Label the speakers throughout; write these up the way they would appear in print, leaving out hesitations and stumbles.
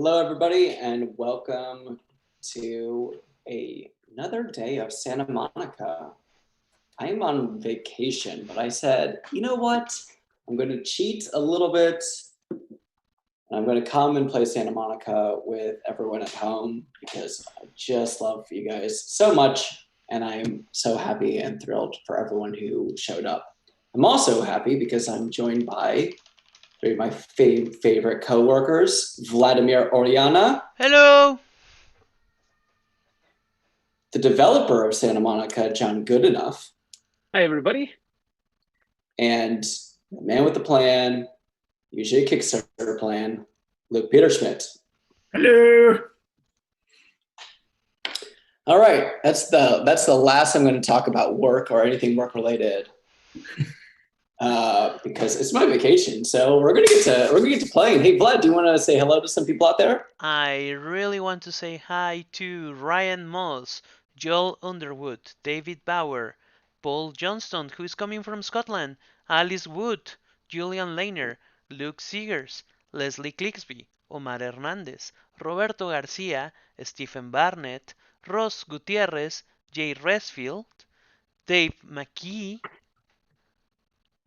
Speaker 1: Hello, everybody, and welcome to another day of Santa Monica. I am on vacation, but I said, you know what? I'm going to cheat a little bit. And I'm going to come and play Santa Monica with everyone at home because I just love you guys so much. And I'm so happy and thrilled for everyone who showed up. I'm also happy because I'm joined by three of my favorite coworkers, Vladimir Oriana,
Speaker 2: Hello!
Speaker 1: the developer of Santa Monica, John Goodenough,
Speaker 3: Hi, everybody.
Speaker 1: and the man with the plan, usually a Kickstarter plan, Luke Peterschmidt.
Speaker 3: Hello.
Speaker 1: All right, that's the last I'm going to talk about work or anything work related, because it's my vacation. So we're gonna get to playing. Hey, Vlad, do you want to say hello to some people out there?
Speaker 2: I really want to say hi to Ryan Moss, Joel Underwood, David Bauer, Paul Johnston, who is coming from Scotland, Alice Wood, Julian Lehner, Luke Seegers, Leslie Clixby, Omar Hernandez, Roberto Garcia, Stephen Barnett, Ross Gutierrez, Jay Resfield, Dave McKee,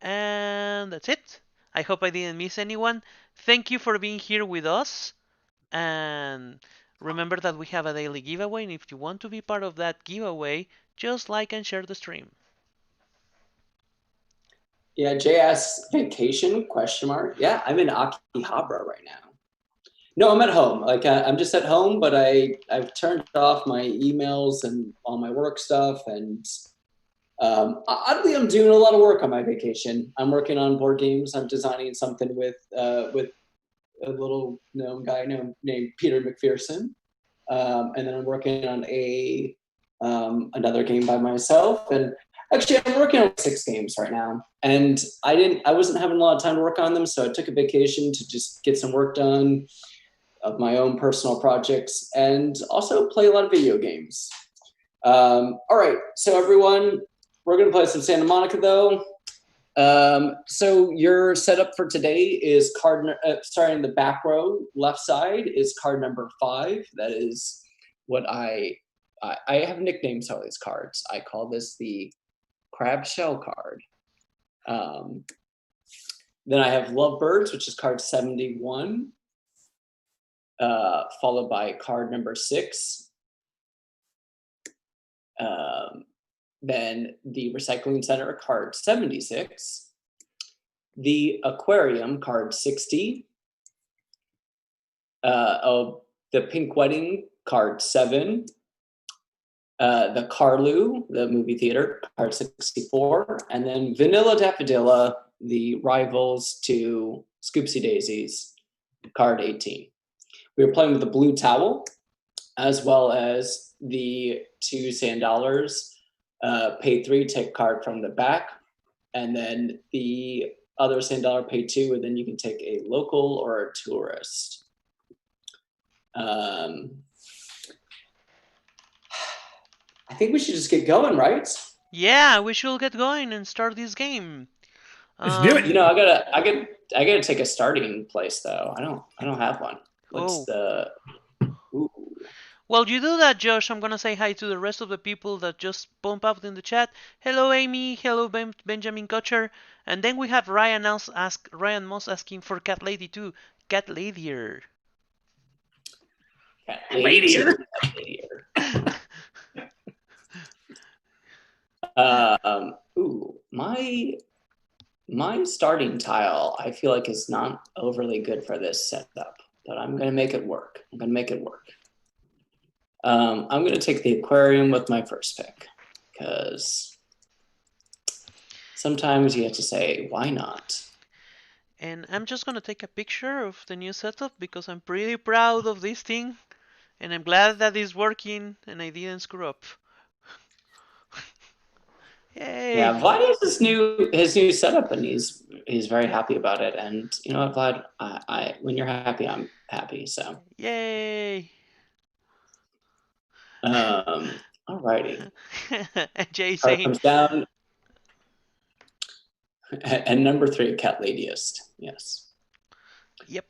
Speaker 2: and that's it. I hope I didn't miss anyone. Thank you for being here with us. And remember that we have a daily giveaway, and if you want to be part of that giveaway, just like and share the stream.
Speaker 1: Yeah, Jay asks vacation question mark. Yeah, I'm in Akihabara right now. No, I'm at home. Like I'm just at home, but I've turned off my emails and all my work stuff, and oddly, I'm doing a lot of work on my vacation. I'm working on board games. I'm designing something with a little known guy named Peter McPherson, and then I'm working on another game by myself. And actually, I'm working on 6 games right now, and I wasn't having a lot of time to work on them, so I took a vacation to just get some work done of my own personal projects and also play a lot of video games. All right, so everyone, we're going to play some Santa Monica, though. So your setup for today is starting in the back row, left side is card number 5. That is what I have nicknames for these cards. I call this the crab shell card. Then I have Lovebirds, which is card 71, followed by card number 6. Then the Recycling Center, card 76. The Aquarium, card 60. The Pink Wedding, card 7. The Carlu, the movie theater, card 64. And then Vanilla Daffodilla, the rivals to Scoopsy Daisies, card 18. We were playing with the Blue Towel, as well as the 2 sand dollars. Pay 3, take card from the back, and then the other sand dollar, pay 2, and then you can take a local or a tourist. I think we should just get going, right?
Speaker 2: Yeah, we should get going and start this game.
Speaker 3: Let's do it.
Speaker 1: You know, I gotta take a starting place though. I don't have one. What's the? Ooh.
Speaker 2: Well, you do that, Josh. I'm gonna say hi to the rest of the people that just bump up in the chat. Hello, Amy. Hello, Benjamin Kutcher. And then we have Ryan Moss asking for Cat Lady too. Cat Ladyer.
Speaker 1: Cat Ladyer. Ooh, my starting tile, I feel like is not overly good for this setup, but I'm gonna make it work. I'm gonna take the Aquarium with my first pick, because sometimes you have to say, why not?
Speaker 2: And I'm just gonna take a picture of the new setup because I'm pretty proud of this thing. And I'm glad that it's working and I didn't screw up. Yay!
Speaker 1: Yeah, Vlad has his new setup, and he's very happy about it. And you know what, Vlad, I when you're happy, I'm happy. So
Speaker 2: Yay!
Speaker 1: Alrighty.
Speaker 2: And Jay
Speaker 1: Card
Speaker 2: saying,
Speaker 1: comes down, and number 3, Cat Ladyist. Yes.
Speaker 2: "Yep."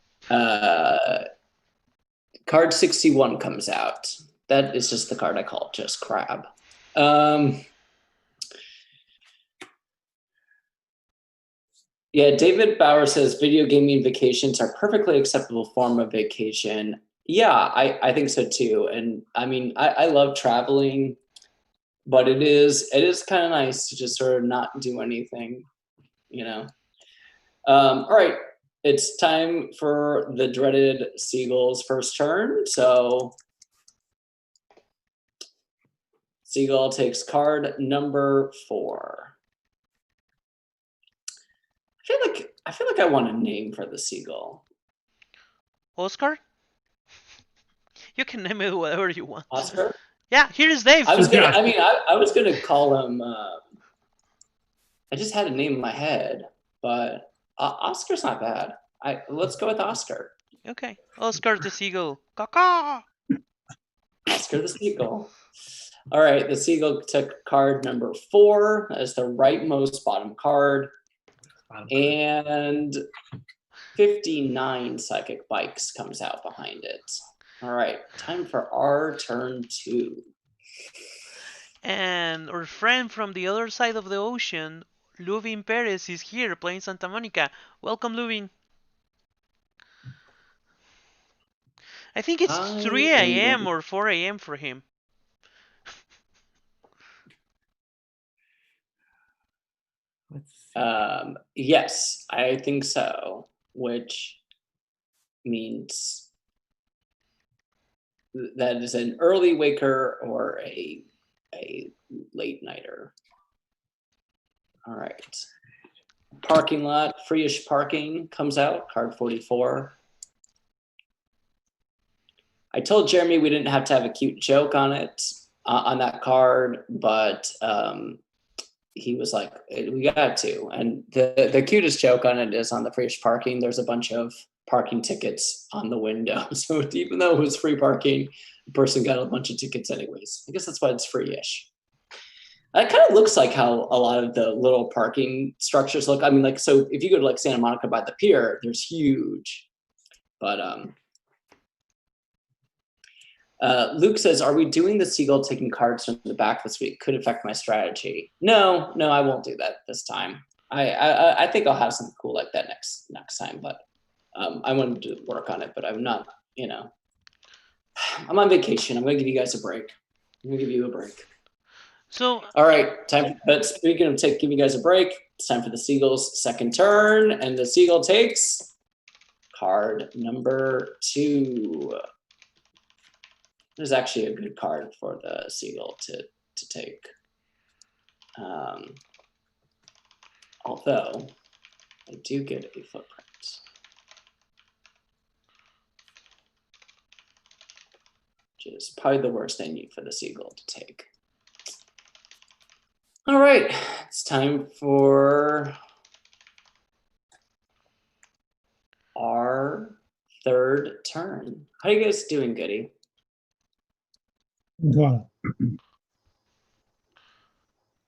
Speaker 1: Card 61 comes out. That is just the card I call just crab. Yeah, David Bauer says video gaming vacations are perfectly acceptable form of vacation. Yeah, I think so too. And I mean, I love traveling, but it is kind of nice to just sort of not do anything, you know. All right, it's time for the dreaded Seagull's first turn. So Seagull takes card number 4. I feel like I want a name for the Seagull.
Speaker 2: Oscar? You can name it whatever you want.
Speaker 1: Oscar?
Speaker 2: Yeah, here is Dave.
Speaker 1: I was gonna call him. I just had a name in my head, but Oscar's not bad. Let's go with Oscar.
Speaker 2: Okay, Oscar the Seagull. Caw.
Speaker 1: Oscar the Seagull. All right, the Seagull took card number 4 as the rightmost bottom card, and 59 Psychic Bikes comes out behind it. All right, time for our turn 2.
Speaker 2: And our friend from the other side of the ocean, Luvin Perez, is here playing Santa Monica. Welcome, Luvin. I think it's 3 a.m. or 4 a.m. for him.
Speaker 1: Yes, I think so, which means that is an early waker or a late nighter. All right. Parking lot, free-ish parking comes out, card 44. I told Jeremy we didn't have to have a cute joke on it, on that card, but he was like, we got to. And the cutest joke on it is on the free-ish parking, there's a bunch of parking tickets on the window. So even though it was free parking, the person got a bunch of tickets anyways. I guess that's why it's free-ish. It kind of looks like how a lot of the little parking structures look. I mean, like, so if you go to like Santa Monica by the pier, there's huge. But Luke says, are we doing the Seagull taking cards from the back this week? Could affect my strategy. No, I won't do that this time. I think I'll have something cool like that next time, but I wanted to work on it, but I'm not, I'm on vacation. I'm going to give you guys a break. I'm going to give you a break.
Speaker 2: So,
Speaker 1: all right, time. But speaking of giving you guys a break, it's time for the Seagull's second turn, and the Seagull takes card number 2. There's actually a good card for the Seagull to take. Although I do get a footprint, which is probably the worst thing for the Seagull to take. All right, it's time for our third turn. How are you guys doing, Goody?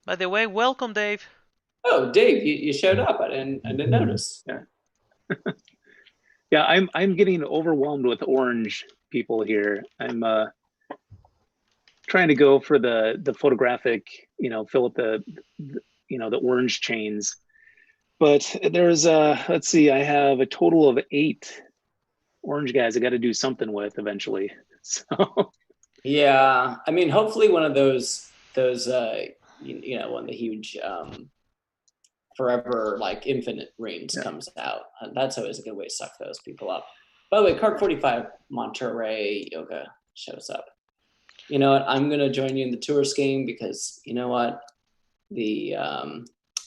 Speaker 2: By the way, welcome, Dave.
Speaker 1: Oh, Dave, you showed up. I didn't notice.
Speaker 3: Yeah. Yeah, I'm getting overwhelmed with orange people here. I'm trying to go for the photographic, fill up the orange chains. But there's let's see, I have a total of 8 orange guys I got to do something with eventually. So
Speaker 1: yeah, I mean, hopefully one of those one of the huge forever like infinite rings comes out. That's always a good way to suck those people up. By the way, card 45, Monterey Yoga shows up. You know what? I'm gonna join you in the tourist game because you know what? The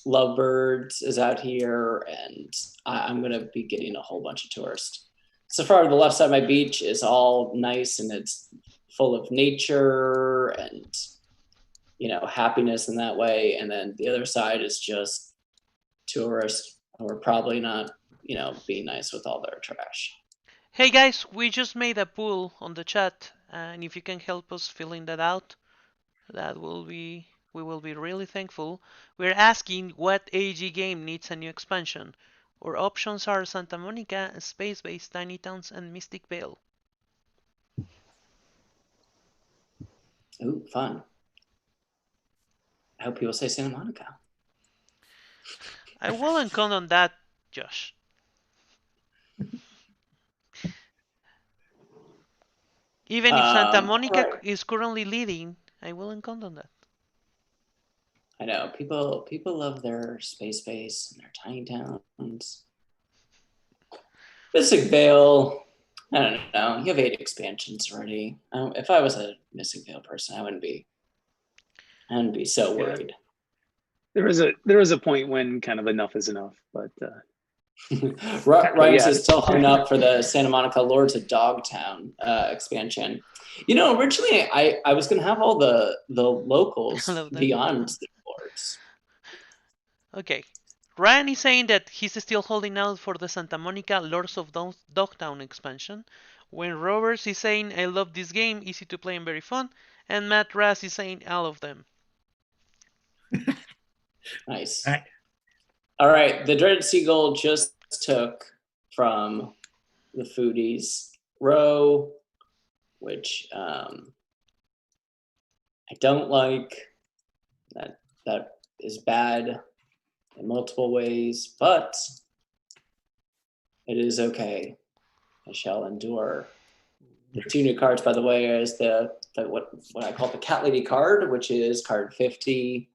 Speaker 1: Lovebirds is out here, and I'm gonna be getting a whole bunch of tourists. So far, the left side of my beach is all nice and it's full of nature and happiness in that way, and then the other side is just tourists who are probably not being nice with all their trash.
Speaker 2: Hey guys, we just made a poll on the chat, and if you can help us filling that out, we will be really thankful. We're asking what AEG game needs a new expansion. Our options are Santa Monica, Space Base, Tiny Towns, and Mystic Vale.
Speaker 1: Ooh, fun. I hope people say Santa Monica.
Speaker 2: I wouldn't count on that, Josh. Even if Santa Monica
Speaker 1: right.
Speaker 2: is currently leading, I wouldn't count on that.
Speaker 1: I know people love their space base and their tiny towns. Mystic Vale, I don't know. You have 8 expansions already. If I was a Mystic Vale person, I wouldn't be so worried.
Speaker 3: There was a point when kind of enough is enough, but
Speaker 1: Ryan's is still hung up for the Santa Monica Lords of Dogtown expansion. You know, originally I was going to have all the locals beyond the Lords.
Speaker 2: Okay. Ryan is saying that he's still holding out for the Santa Monica Lords of Dogtown expansion, when Roberts is saying, I love this game, easy to play and very fun, and Matt Rass is saying all of them.
Speaker 1: Nice. All right. The Dreaded Seagull just took from the Foodies row, which I don't like. That is bad in multiple ways, but it is okay. I shall endure. The 2 new cards, by the way, is the what I call the Cat Lady card, which is card 50,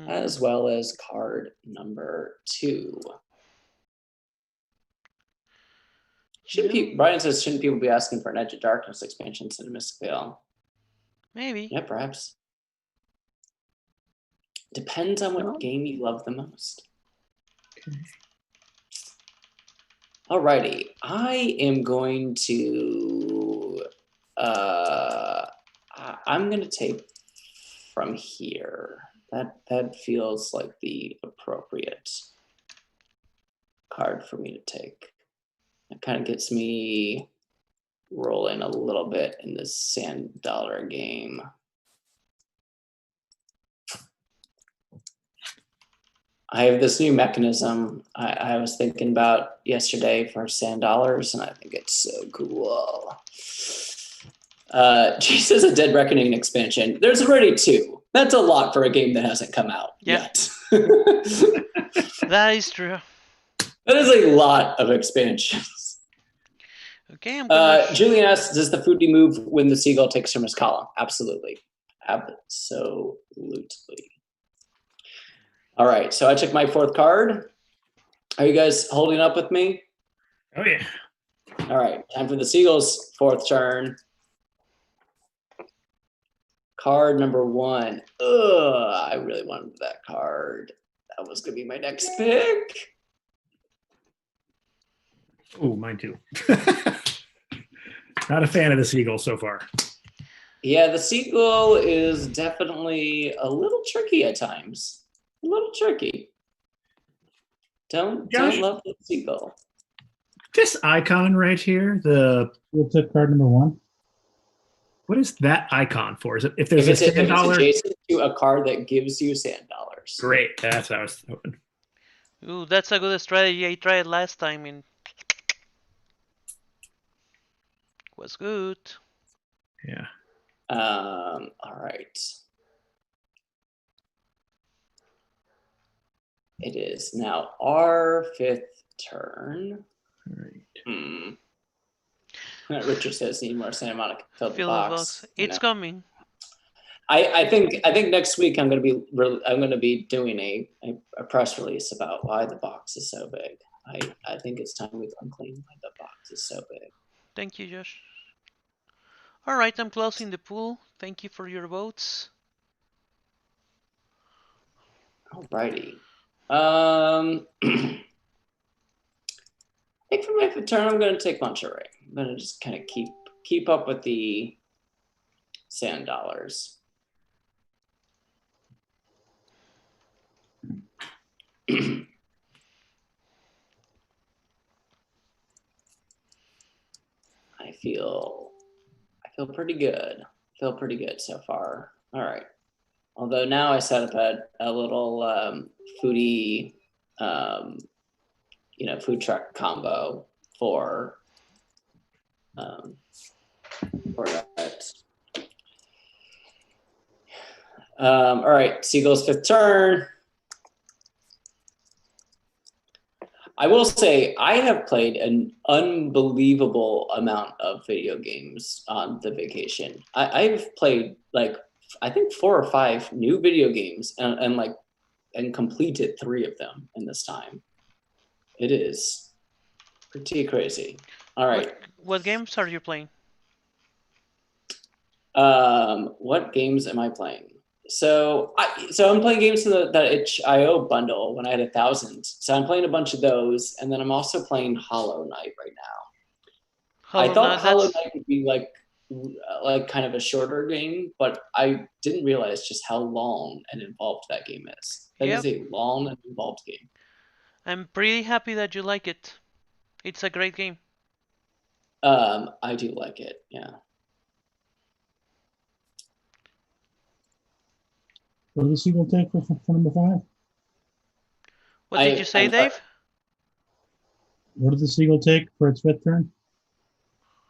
Speaker 1: as well as card number 2. Brian says, shouldn't people be asking for an Edge of Darkness expansions in Mystic Vale?
Speaker 2: Maybe.
Speaker 1: Yeah, perhaps. Depends on what game you love the most. Okay. Alrighty, I am going to. I'm going to take from here. That feels like the appropriate card for me to take. It kind of gets me rolling a little bit in this sand dollar game. I have this new mechanism I was thinking about yesterday for sand dollars, and I think it's so cool. Jesus, a Dead Reckoning expansion. There's already 2. That's a lot for a game that hasn't come out yet.
Speaker 2: That is true.
Speaker 1: That is a lot of expansions.
Speaker 2: Okay,
Speaker 1: Julian asks, does the foodie move when the seagull takes from his column? Absolutely. Absolutely. All right, so I took my 4th card. Are you guys holding up with me?
Speaker 4: Oh, yeah.
Speaker 1: All right, time for the Seagulls' 4th turn. Card number 1. I really wanted that card. That was going to be my next pick.
Speaker 4: Oh, mine too. Not a fan of the Seagull so far.
Speaker 1: Yeah, the Seagull is definitely a little tricky at times. A little tricky. Don't love the Seagull.
Speaker 4: This icon right here, the tip card number 1. What is that icon for? Is it if there's
Speaker 1: if
Speaker 4: a sand dollar?
Speaker 1: It's adjacent to a card that gives you sand dollars.
Speaker 4: Great, that's what I was hoping.
Speaker 2: Ooh, that's a good strategy. I tried last time and was good.
Speaker 4: Yeah.
Speaker 1: All right. It is now our 5th turn.
Speaker 4: All right.
Speaker 1: Richard says need more Santa Monica. Fill the box.
Speaker 2: It's coming.
Speaker 1: I think next week I'm going to be doing a press release about why the box is so big. I think it's time we come clean why the box is so big.
Speaker 2: Thank you, Josh. All right, I'm closing the pool. Thank you for your votes.
Speaker 1: Alrighty. I think for my 5th turn, I'm going to take Monterey. I'm going to just kind of keep up with the sand dollars. I feel pretty good. Feel pretty good so far. All right. Although now I set up a little foodie, food truck combo for that. All right, Seagull's 5th turn. I will say I have played an unbelievable amount of video games on the vacation. I've played like I think 4 or 5 new video games and completed 3 of them in this time. It is pretty crazy. All right.
Speaker 2: What games are you playing?
Speaker 1: What games am I playing? So I'm playing games in the itch.io bundle when I had 1,000. So I'm playing a bunch of those, and then I'm also playing Hollow Knight right now. I thought Hollow Knight would be like kind of a shorter game, but I didn't realize just how long and involved that game is. That is a long and involved game.
Speaker 2: I'm pretty happy that you like it. It's a great game.
Speaker 1: I do like it, yeah.
Speaker 5: What did the Seagull take for number 5?
Speaker 2: What did you say, Dave?
Speaker 5: What did the Seagull take for its 5th turn?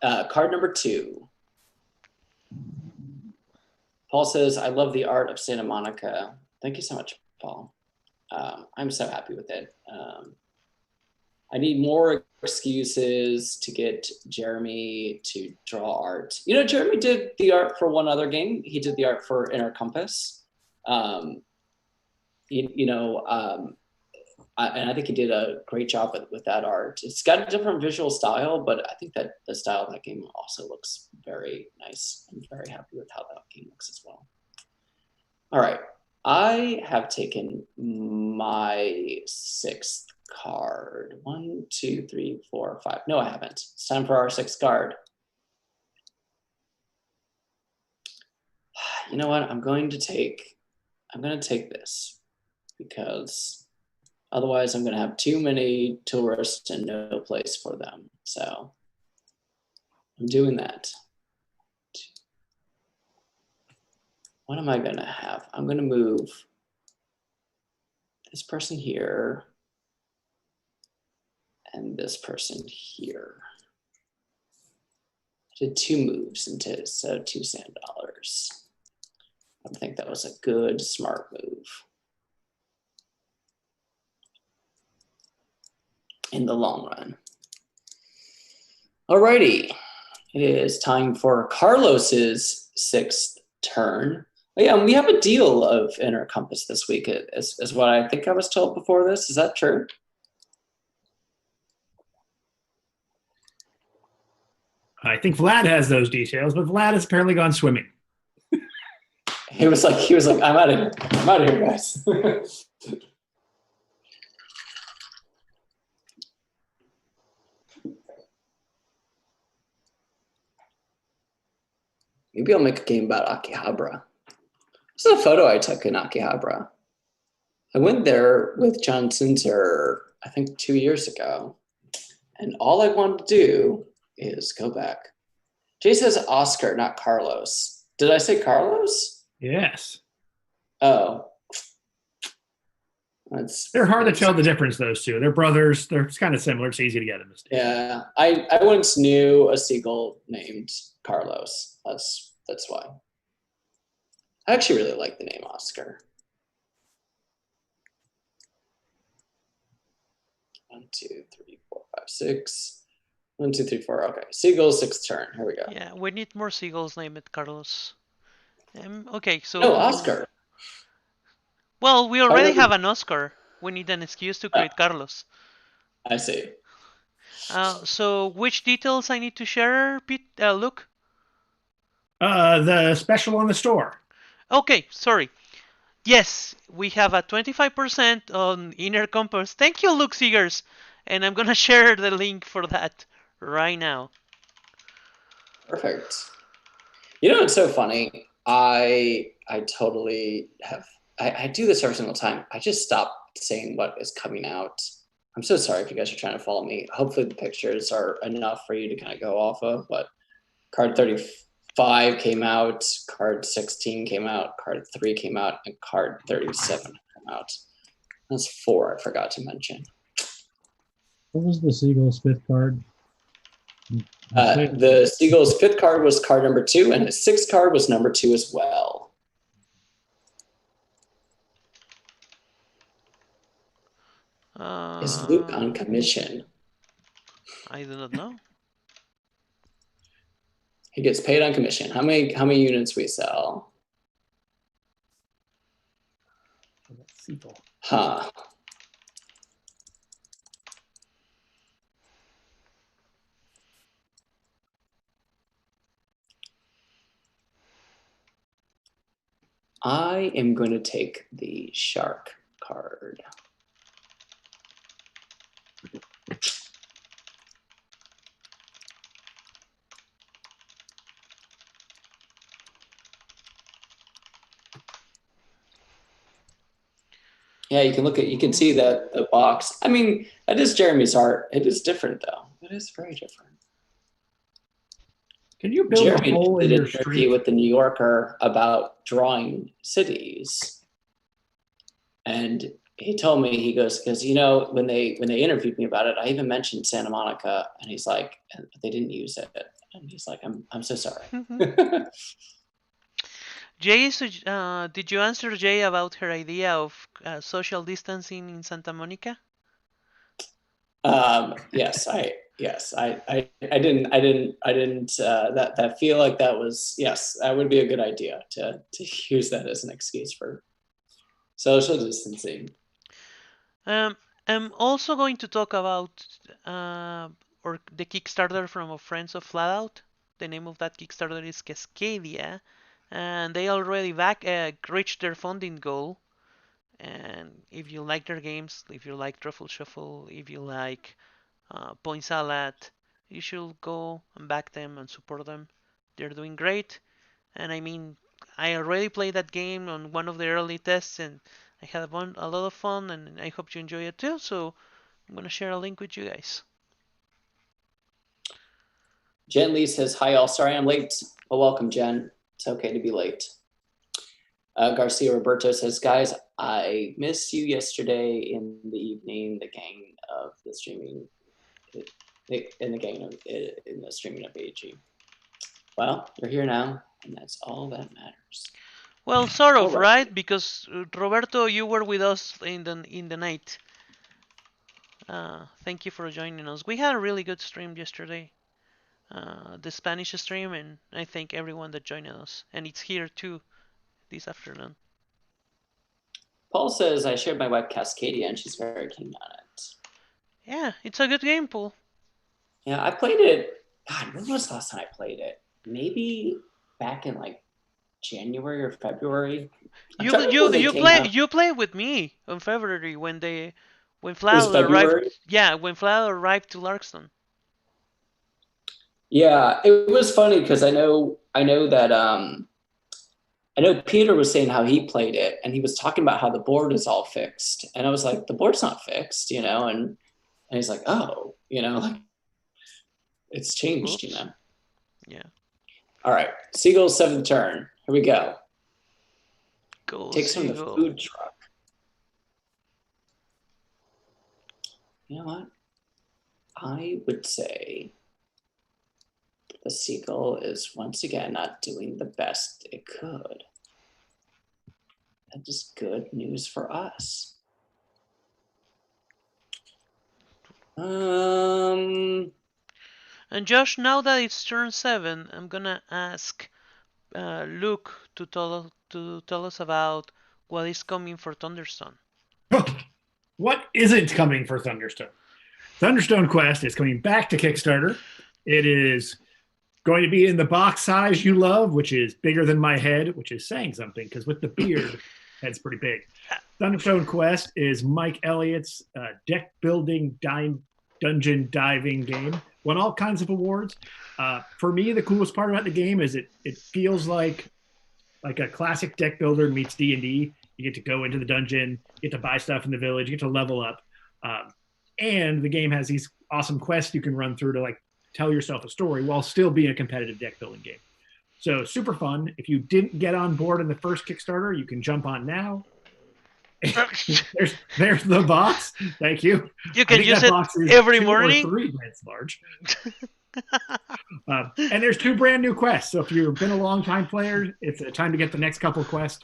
Speaker 1: Card number 2. Paul says, I love the art of Santa Monica. Thank you so much, Paul. I'm so happy with it. I need more excuses to get Jeremy to draw art. You know, Jeremy did the art for one other game. He did the art for Inner Compass. And I think he did a great job with that art. It's got a different visual style, but I think that the style of that game also looks very nice. I'm very happy with how that game looks as well. All right, I have taken my 6th card. 1, 2, 3, 4, 5. No, I haven't. It's time for our 6th card. You know what? I'm going to take this because otherwise I'm going to have too many tourists and no place for them. So I'm doing that. What am I going to have? I'm going to move this person here and this person here. I did 2 moves instead of 2 sand dollars. I think that was a good, smart move. In the long run. Alrighty, it is time for Carlos's 6th turn. Oh, yeah, and we have a deal of Inner Compass this week, is what I think I was told before this. Is that true?
Speaker 4: I think Vlad has those details, but Vlad has apparently gone swimming.
Speaker 1: He was like, I'm out of here. I'm out of here, guys. Maybe I'll make a game about Akihabara. This is a photo I took in Akihabara. I went there with John Sinter, I think 2 years ago. And all I wanted to do is go back. Jay says Oscar, not Carlos. Did I say Carlos?
Speaker 4: Yes.
Speaker 1: Oh.
Speaker 4: They're hard to tell the difference, those two. They're brothers. They're kind of similar. It's easy to get a mistake.
Speaker 1: Yeah. I once knew a seagull named Carlos. That's why. I actually really like the name Oscar. 1, 2, 3, 4, 5, 6. 1, 2, 3, 4. Okay. Seagull's 6th turn. Here we go.
Speaker 2: Yeah, we need more seagulls named Carlos. Okay, so...
Speaker 1: No, Oscar.
Speaker 2: Well, we already have an Oscar. We need an excuse to create Carlos.
Speaker 1: I see.
Speaker 2: So which details I need to share, Luke?
Speaker 4: The special on the store.
Speaker 2: Okay, sorry. Yes, we have a 25% on Inner Compass. Thank you, Luke Seegers. And I'm going to share the link for that right now.
Speaker 1: Perfect. You know, it's so funny. I totally have... I do this every single time. I just stop saying what is coming out. I'm so sorry if you guys are trying to follow me. Hopefully the pictures are enough for you to kind of go off of, but card 35 came out, card 16 came out, card 3 came out, and card 37 came out. That's 4 I forgot to mention.
Speaker 5: What was the Seagull's 5th card?
Speaker 1: The Seagull's 5th card was card number 2, and his 6th card was number 2 as well. is Luke on commission?
Speaker 2: I do not know.
Speaker 1: He gets paid on commission. How many units we sell? Huh. I am going to take the shark card. Yeah, you can see that the box. I mean, that is Jeremy's art. It is different though. It is very different.
Speaker 4: Can you build a hole in your street
Speaker 1: with the New Yorker about drawing cities? And he told me, he goes, because when they interviewed me about it, I even mentioned Santa Monica, and he's like, they didn't use it, and he's like, I'm so sorry.
Speaker 2: Jay, did you answer Jay about her idea of social distancing in Santa Monica?
Speaker 1: Yes, I didn't. That feel like that was, yes, that would be a good idea to use that as an excuse for social distancing.
Speaker 2: I'm also going to talk about or the Kickstarter from our friends of Flatout. The name of that Kickstarter is Cascadia, and they already reached their funding goal. And if you like their games, if you like Truffle Shuffle, if you like Point Salad, you should go and back them and support them. They're doing great. And I mean, I already played that game on one of the early tests, and I had a lot of fun, and I hope you enjoy it too. So I'm going to share a link with you guys.
Speaker 1: Jen Lee says, hi all, sorry I'm late. Well, welcome, Jen. It's okay to be late. Garcia Roberto says, guys, I missed you yesterday in the evening, the gang of the streaming, in the streaming of AEG. Well, you're here now, and that's all that matters.
Speaker 2: Well, sort of, right? Because Roberto, you were with us in the night. Thank you for joining us. We had a really good stream yesterday. The Spanish stream, and I thank everyone that joined us. And it's here too this afternoon.
Speaker 1: Paul says, I shared my wife Cascadia, and she's very keen on it.
Speaker 2: Yeah, it's a good game, Paul.
Speaker 1: Yeah, I played it. God, when was the last time I played it? Maybe back in like January or February.
Speaker 2: You play with me in February when Flower arrived. Yeah, when Flower arrived to Larkston.
Speaker 1: Yeah, it was funny because I know that I know Peter was saying how he played it, and he was talking about how the board is all fixed, and I was like, the board's not fixed, and he's like, oh, like it's changed,
Speaker 2: Oops. Yeah.
Speaker 1: All right, Seagull's seventh turn. Here we go.
Speaker 2: Go
Speaker 1: Takes from the food truck. You know what? I would say the Seagull is once again not doing the best it could. That is good news for us.
Speaker 2: And Josh, now that it's turn 7, I'm gonna ask Luke to tell us about what is coming for Thunderstone.
Speaker 4: What isn't coming for Thunderstone? Thunderstone Quest is coming back to Kickstarter. It is going to be in the box size you love, which is bigger than my head, which is saying something because with the beard, head's pretty big. Thunderstone Quest is Mike Elliott's deck building dungeon diving game. Won all kinds of awards. For me, the coolest part about the game is it feels like a classic deck builder meets D&D. You get to go into the dungeon, you get to buy stuff in the village, you get to level up. And the game has these awesome quests you can run through to tell yourself a story while still being a competitive deck building game. So super fun. If you didn't get on board in the first Kickstarter, you can jump on now. there's the box. Thank you.
Speaker 2: You can use it every morning.
Speaker 4: 3 grams large. And there's 2 brand new quests. So if you've been a long time player, it's time to get the next couple quests.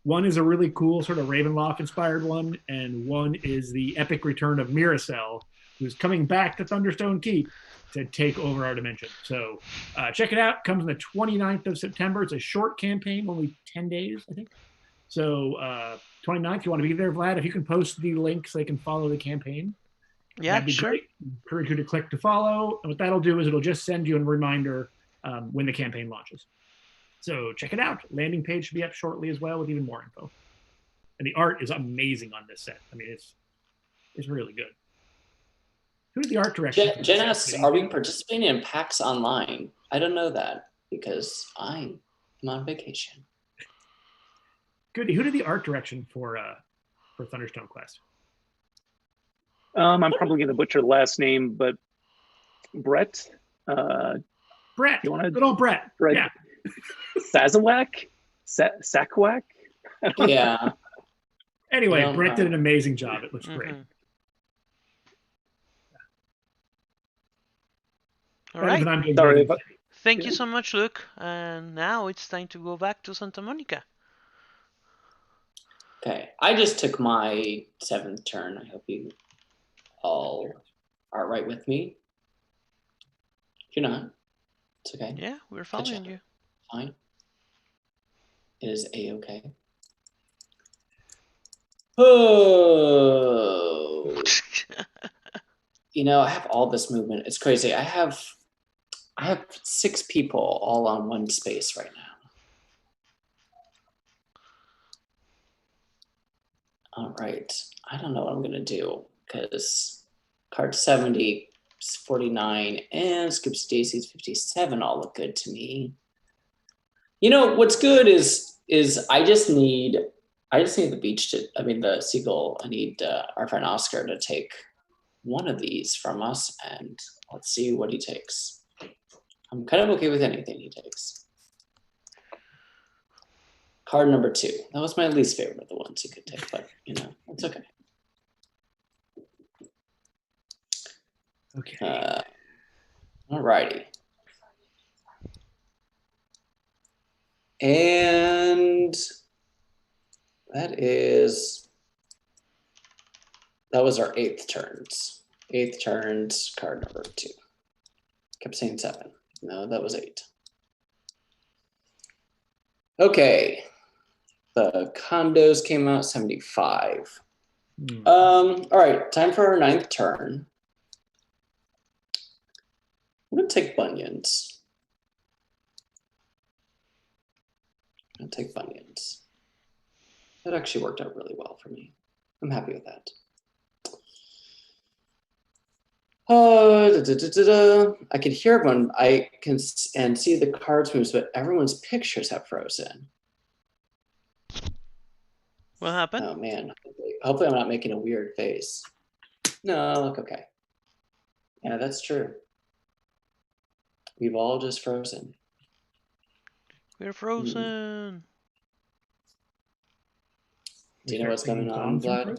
Speaker 4: One is a really cool sort of Ravenloft inspired one, and one is the epic return of Miracell, who's coming back to Thunderstone Keep to take over our dimension. So check it out. Comes on the 29th of September. It's a short campaign, only 10 days, I think. So 29th, you want to be there, Vlad? If you can post the link so they can follow the campaign,
Speaker 2: Yeah,
Speaker 4: that'd be
Speaker 2: sure.
Speaker 4: great. Encourage you to click to follow. And what that'll do is it'll just send you a reminder when the campaign launches. So check it out. Landing page should be up shortly as well with even more info. And the art is amazing on this set. I mean, it's really good. Who did the art direction?
Speaker 1: Jen asks, are we participating in PAX Online? I don't know that because I'm on vacation.
Speaker 4: Goody. Who did the art direction for Thunderstone Quest?
Speaker 3: I'm probably going to butcher the last name, but Brett.
Speaker 4: Brett.
Speaker 3: You want to?
Speaker 4: Good old Brett.
Speaker 3: Brett.
Speaker 4: Yeah.
Speaker 3: Sazawak? Sakwak?
Speaker 1: Yeah.
Speaker 4: Anyway, Brett did an amazing job. It looks great.
Speaker 2: All right.
Speaker 3: Sorry.
Speaker 2: Thank you so much, Luke. And now it's time to go back to Santa Monica.
Speaker 1: Okay. I just took my 7th turn. I hope you all are right with me. If you're not, it's okay.
Speaker 2: Yeah, we're following you.
Speaker 1: Fine. It is A-okay. Oh. You know, I have all this movement. It's crazy. I have 6 people all on one space right now. All right. I don't know what I'm going to do because card 70, 49, and Scoop Stacy's 57 all look good to me. You know, what's good is I just need the seagull. I need our friend Oscar to take one of these from us, and let's see what he takes. I'm kind of okay with anything he takes. Card number 2. That was my least favorite of the ones he could take, but you know, it's okay.
Speaker 4: Okay.
Speaker 1: All righty. And that was our 8th turns. 8th turns, card number 2. Kept saying 7. No, that was 8. Okay. The condos came out 75. All right, time for our 9th turn. I'm gonna take bunions. That actually worked out really well for me. I'm happy with that. I can hear everyone. I can and see the cards moves, but everyone's pictures have frozen.
Speaker 2: What happened?
Speaker 1: Oh man! Hopefully I'm not making a weird face. No, look okay. Yeah, that's true. We've all just frozen.
Speaker 2: We're frozen.
Speaker 1: Do you know what's going on, Vlad?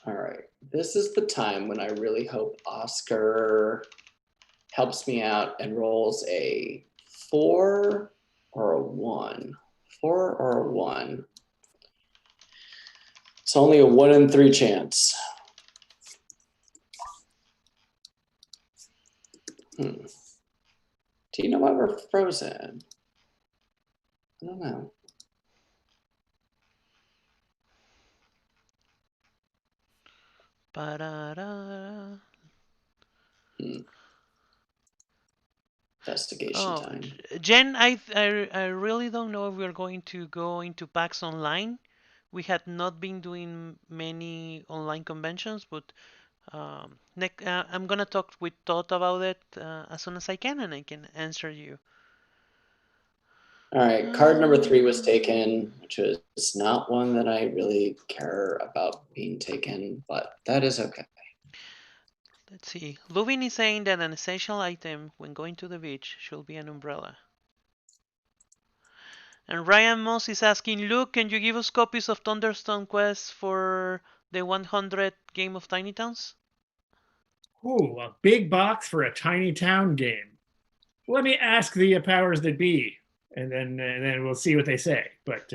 Speaker 1: All right. This is the time when I really hope Oscar helps me out and rolls a 4 or a 1. 4 or a 1. It's only a 1 in 3 chance. Do you know why we're frozen? I don't know.
Speaker 2: Ba-da-da.
Speaker 1: Investigation time.
Speaker 2: Jen, I really don't know if we're going to go into PAX Online. We had not been doing many online conventions, but I'm gonna talk with Todd about it as soon as I can, and I can answer you.
Speaker 1: All right, card number 3 was taken, which was not one that I really care about being taken, but that is okay.
Speaker 2: Let's see. Lubin is saying that an essential item when going to the beach should be an umbrella. And Ryan Moss is asking, Luke, can you give us copies of Thunderstone Quest for The 100 game of Tiny Towns?
Speaker 4: Ooh, a big box for a tiny town game. Let me ask the powers that be, and then we'll see what they say. But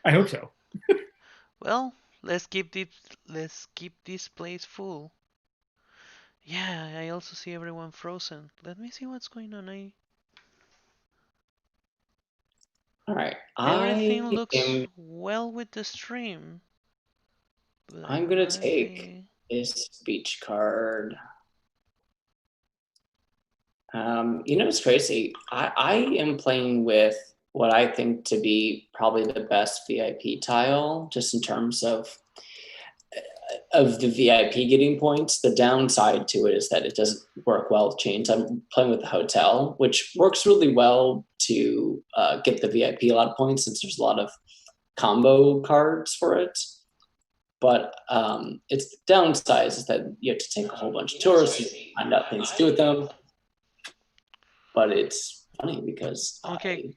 Speaker 4: I hope so.
Speaker 2: Well, let's keep this place full. Yeah, I also see everyone frozen. Let me see what's going on.
Speaker 1: All right.
Speaker 2: Everything looks well with the stream. But
Speaker 1: I'm going to take this beach card. You know, it's crazy. I am playing with what I think to be probably the best VIP tile, just in terms of the VIP getting points. The downside to it is that it doesn't work well with chains. I'm playing with the hotel, which works really well to get the VIP a lot of points since there's a lot of combo cards for it. But its downside is that you have to take a whole bunch of tourists and find out things to do with them. But it's funny because
Speaker 2: okay,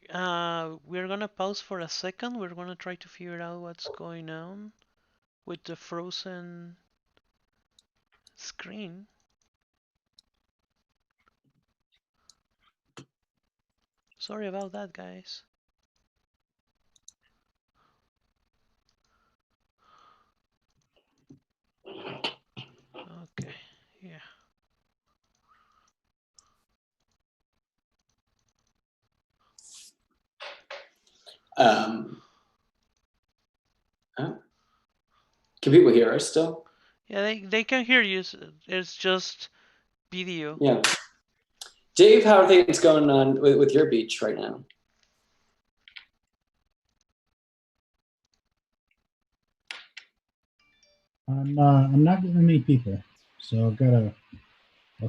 Speaker 2: we're gonna pause for a second. We're gonna try to figure out what's going on with the frozen screen. Sorry about that, guys. Okay, yeah.
Speaker 1: oh. Can people hear us still?
Speaker 2: Yeah, they can hear you. It's just video.
Speaker 1: Yeah. Dave, how are things going on with your beach right now?
Speaker 5: I'm not getting many people, so I've got a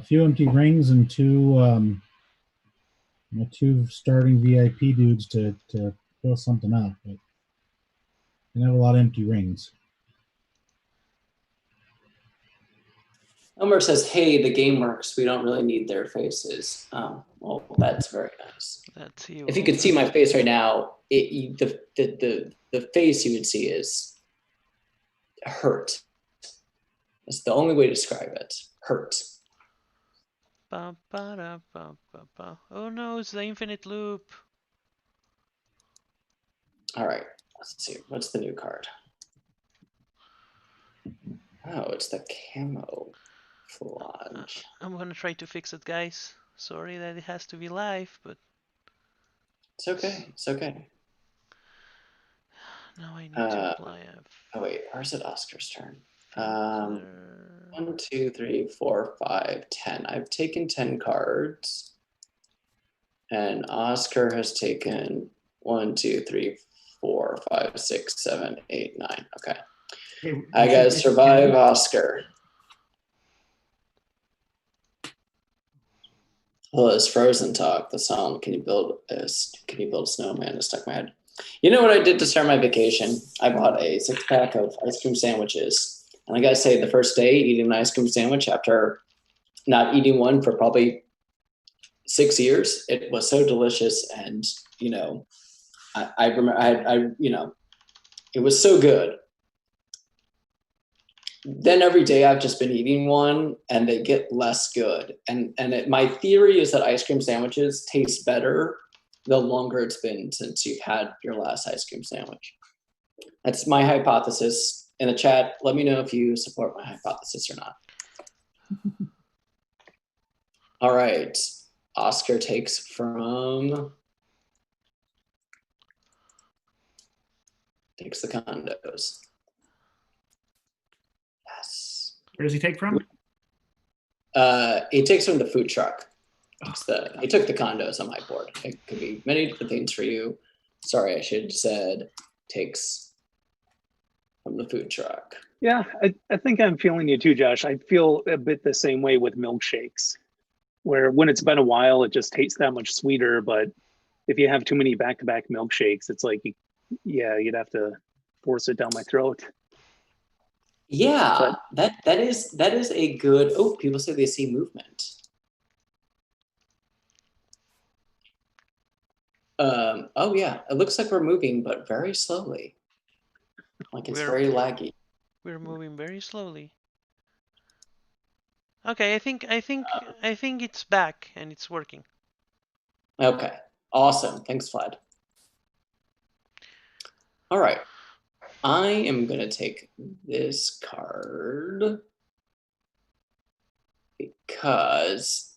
Speaker 5: few empty rings and two starting VIP dudes to fill something up, but I have a lot of empty rings.
Speaker 1: Elmer says, "Hey, the game works. We don't really need their faces." Well, that's very nice.
Speaker 2: Let's see.
Speaker 1: If you could see my face right now, the face you would see is hurt. That's the only way to describe it. Hurt.
Speaker 2: Ba, ba, da, ba, ba, ba. Oh no, it's the infinite loop.
Speaker 1: All right, let's see. What's the new card? Oh, it's the camouflage.
Speaker 2: I'm gonna try to fix it, guys. Sorry that it has to be live, but
Speaker 1: It's okay. It's okay.
Speaker 2: now I need to apply a.
Speaker 1: Oh wait, or is it Oscar's turn? 1, 2, 3, 4, 5, 10. I've taken 10 cards, and Oscar has taken 1, 2, 3, 4, 5, 6, 7, 8, 9. Okay. I gotta survive Oscar. Well, it's Frozen talk. The song "Can you build a snowman?" is stuck in my head. You know what I did to start my vacation? I bought a 6-pack of ice cream sandwiches, and I gotta say, the first day eating an ice cream sandwich after not eating one for probably 6 years, it was so delicious, and you know, I remember it was so good. Then every day I've just been eating one and they get less good. And my theory is that ice cream sandwiches taste better the longer it's been since you've had your last ice cream sandwich. That's my hypothesis. In the chat, let me know if you support my hypothesis or not. All right. Oscar takes the condos. Yes.
Speaker 4: Where does he take from?
Speaker 1: He takes from the food truck. He took the condos on my board. It could be many different things for you. Sorry, I should have said takes from the food truck.
Speaker 3: Yeah, I think I'm feeling you too, Josh. I feel a bit the same way with milkshakes, where when it's been a while, it just tastes that much sweeter. But if you have too many back-to-back milkshakes, it's like, you'd have to force it down my throat.
Speaker 1: Yeah, that is a good. Oh, people say they see movement. Oh yeah, it looks like we're moving, but very slowly. Like it's very laggy.
Speaker 2: We're moving very slowly. Okay, I think it's back and it's working.
Speaker 1: Okay, awesome. Thanks, Vlad. All right, I am gonna take this card because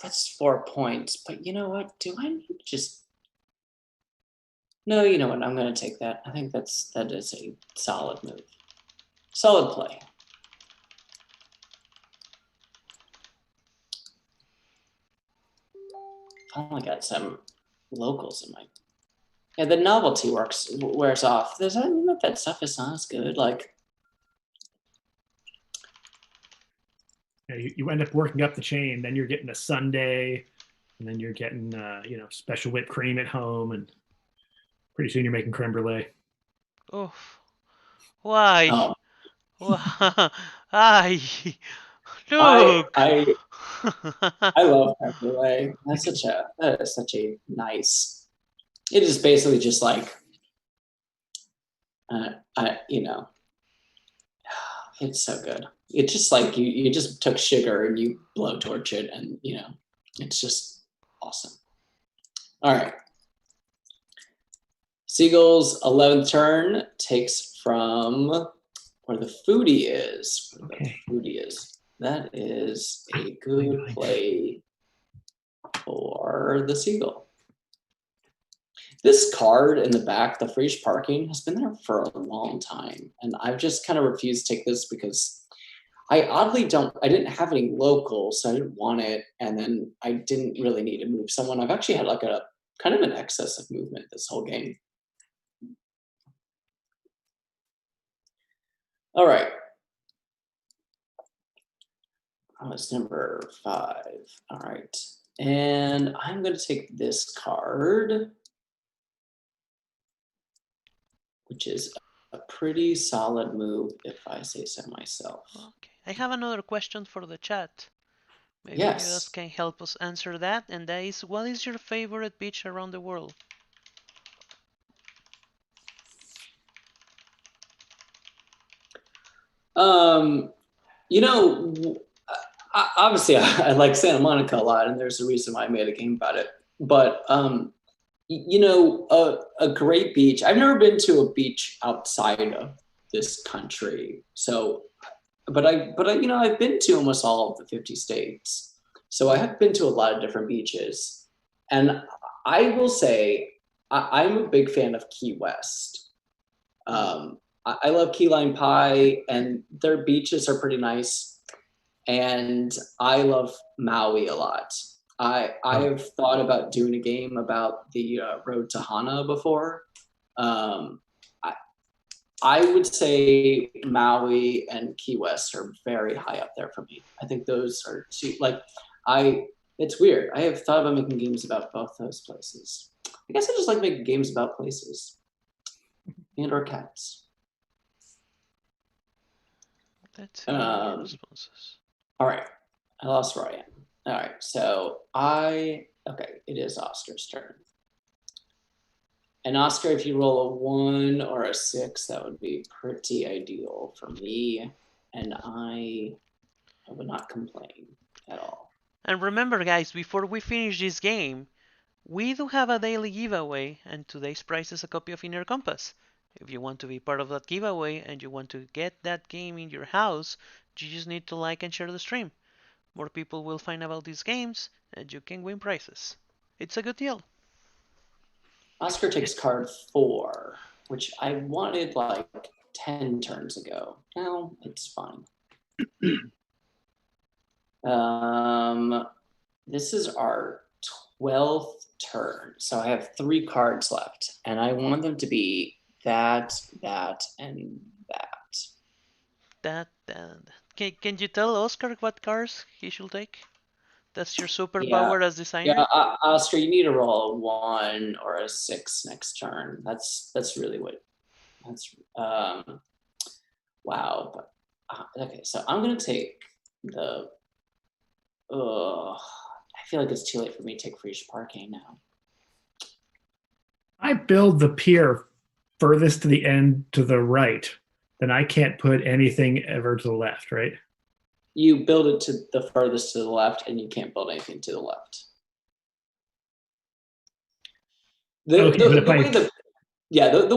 Speaker 1: that's 4 points. But you know what? Do I need to just? No, you know what? I'm gonna take that. I think that is a solid move. Solid play. Finally got some locals in my. Yeah, the novelty wears off. Does that mean that stuff is not as good? Like,
Speaker 4: Yeah, you end up working up the chain. Then you're getting a sundae, and then you're getting special whipped cream at home, and pretty soon you're making creme brulee.
Speaker 2: Oof. Why?
Speaker 1: um,
Speaker 2: Why?
Speaker 1: I
Speaker 2: Look.
Speaker 1: I I love creme brulee. That is such a nice. It is basically just like, it's so good. It's just like you just took sugar and you blowtorch it, and it's just awesome. All right. Seagull's 11th turn takes from where the foodie is.
Speaker 4: Okay.
Speaker 1: That is a good play for the Seagull. This card in the back, the free parking, has been there for a long time. And I've just kind of refused to take this because I didn't have any locals, so I didn't want it. And then I didn't really need to move someone. I've actually had like a kind of an excess of movement this whole game. All right. It's number 5. All right. And I'm going to take this card, which is a pretty solid move, if I say so myself.
Speaker 2: Okay. I have another question for the chat. Maybe
Speaker 1: Yes.
Speaker 2: you guys can help us answer that, and that is, what is your favorite beach around the world?
Speaker 1: Obviously, I like Santa Monica a lot, and there's a reason why I made a game about it. But a great beach. I've never been to a beach outside of this country, so. But I've been to almost all of the 50 states, so I have been to a lot of different beaches, and I will say I'm a big fan of Key West. I love Key Lime Pie, and their beaches are pretty nice. And I love Maui a lot. I have thought about doing a game about the road to Hana before. I would say Maui and Key West are very high up there for me. I think those are two. It's weird. I have thought about making games about both those places. I guess I just like making games about places and or cats.
Speaker 2: That's your responses.
Speaker 1: All right, I lost where I am. All right, so it is Oscar's turn. And Oscar, if you roll a 1 or a 6, that would be pretty ideal for me, and I would not complain at all.
Speaker 2: And remember, guys, before we finish this game, we do have a daily giveaway, and today's prize is a copy of Inner Compass. If you want to be part of that giveaway and you want to get that game in your house, you just need to like and share the stream. More people will find about these games, and you can win prizes. It's a good deal.
Speaker 1: Oscar takes card 4, which I wanted like 10 turns ago. Now it's fine. This is our 12th turn, so I have 3 cards left, and I want them to be that, and that.
Speaker 2: Can you tell Oscar what cards he should take? That's your superpower as designer?
Speaker 1: Yeah, Oscar, you need to roll a 1 or a 6 next turn. That's really what. That's wow. But okay, so I'm gonna take the. I feel like it's too late for me to take Free Parking now.
Speaker 4: I build the pier furthest to the end to the right. then I can't put anything ever to the left, right?
Speaker 1: You build it to the furthest to the left, and you can't build anything to the left. The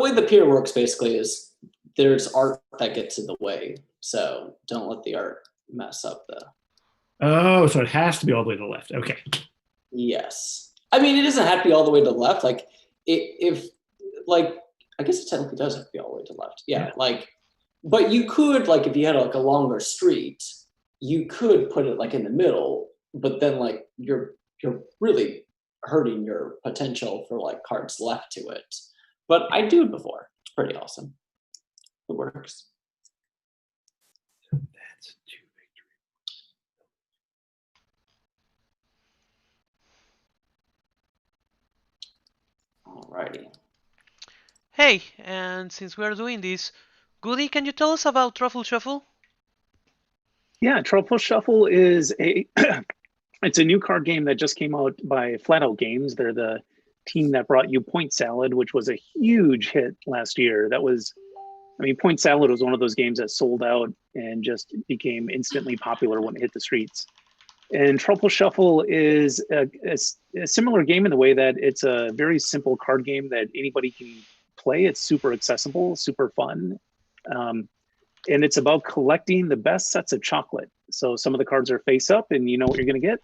Speaker 1: way the pier works basically is there's art that gets in the way, so don't let the art mess up the.
Speaker 4: Oh, so it has to be all the way to the left. Okay.
Speaker 1: Yes, I mean it doesn't have to be all the way to the left. Like if like I guess it technically does have to be all the way to the left. Yeah. Like, but you could like if you had like a longer street, you could put it like in the middle, but then like you're really hurting your potential for like cards left to it. But I do it before. It's pretty awesome. It works.
Speaker 4: That's 2 victories.
Speaker 1: Alrighty.
Speaker 2: Hey, and since we are doing this, Goody, can you tell us about Truffle Shuffle?
Speaker 3: Yeah, Truffle Shuffle is it's a new card game that just came out by Flat Out Games. They're the team that brought you Point Salad, which was a huge hit last year. Point Salad was one of those games that sold out and just became instantly popular when it hit the streets. And Truffle Shuffle is a similar game in the way that it's a very simple card game that anybody can play. It's super accessible, super fun. And it's about collecting the best sets of chocolate. So some of the cards are face up and you know what you're going to get.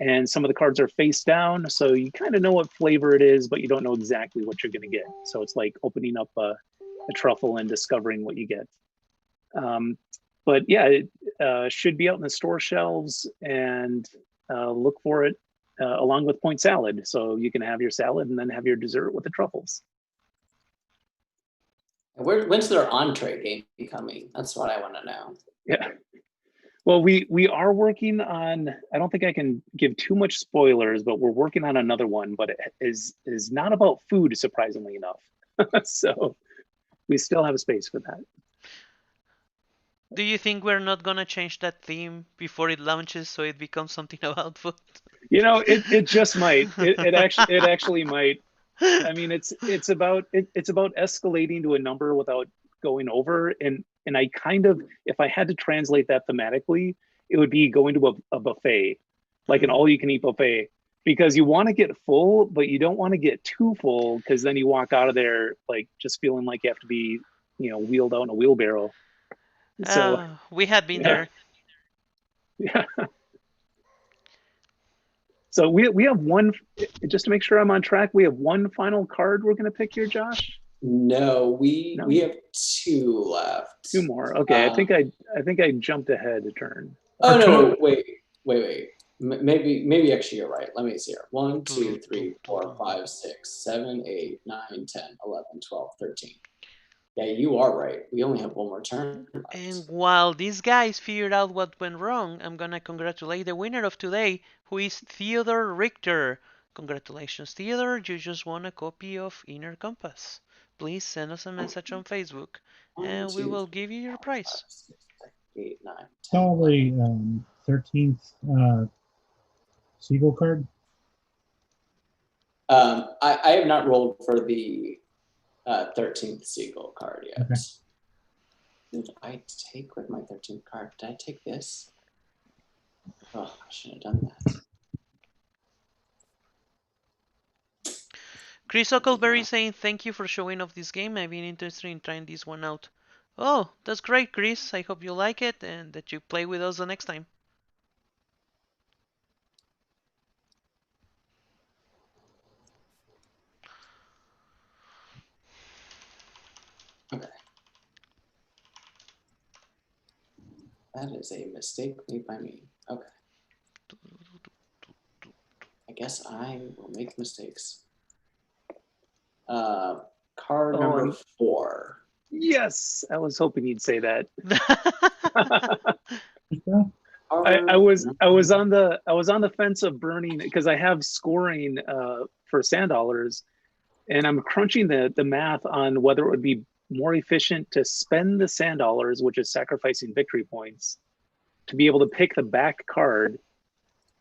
Speaker 3: And some of the cards are face down. So you kind of know what flavor it is, but you don't know exactly what you're going to get. So it's like opening up a truffle and discovering what you get. But yeah, it should be out in the store shelves, and look for it along with Point Salad. So you can have your salad and then have your dessert with the truffles.
Speaker 1: When's their entree game coming? That's what I want to know.
Speaker 3: Yeah. Well, we are working on, I don't think I can give too much spoilers, but we're working on another one, but it is not about food, surprisingly enough. So we still have a space for that.
Speaker 2: Do you think we're not gonna change that theme before it launches so it becomes something about food?
Speaker 3: You know, it just might. It actually might. I mean, it's about escalating to a number without going over. And I kind of, if I had to translate that thematically, it would be going to a buffet, like an all-you-can-eat buffet, because you want to get full, but you don't want to get too full, because then you walk out of there like just feeling like you have to be, wheeled out in a wheelbarrow. So
Speaker 2: we had been there.
Speaker 3: Yeah. So we have one, just to make sure I'm on track, we have one final card we're going to pick here, Josh?
Speaker 1: No, we have 2 left.
Speaker 3: 2 more. Okay, I think I jumped ahead a turn.
Speaker 1: Oh no, wait. Maybe actually you're right. Let me see here. 1, 2, 3, 4, 5, 6, 7, 8, 9, 10, 11, 12, 13. Yeah, you are right. We only have 1 more turn left.
Speaker 2: And while these guys figured out what went wrong, I'm gonna congratulate the winner of today, who is Theodore Richter. Congratulations, Theodore. You just won a copy of Inner Compass. Please send us a message on Facebook, and we will give you your prize.
Speaker 1: 8, 9, 10.
Speaker 5: Probably 13th Seagull card.
Speaker 1: I have not rolled for the 13th Seagull card yet. Okay. Did I take with my 13th card? Did I take this? Oh, I should have done that.
Speaker 2: Chris Huckleberry saying thank you for showing off this game. I've been interested in trying this one out. Oh, that's great, Chris. I hope you like it and that you play with us the next time.
Speaker 1: Okay. That is a mistake made by me. Okay. I guess I will make mistakes. Card number 4.
Speaker 3: Yes, I was hoping you'd say that. I was on the fence of burning, because I have scoring for sand dollars, and I'm crunching the math on whether it would be more efficient to spend the sand dollars, which is sacrificing victory points, to be able to pick the back card,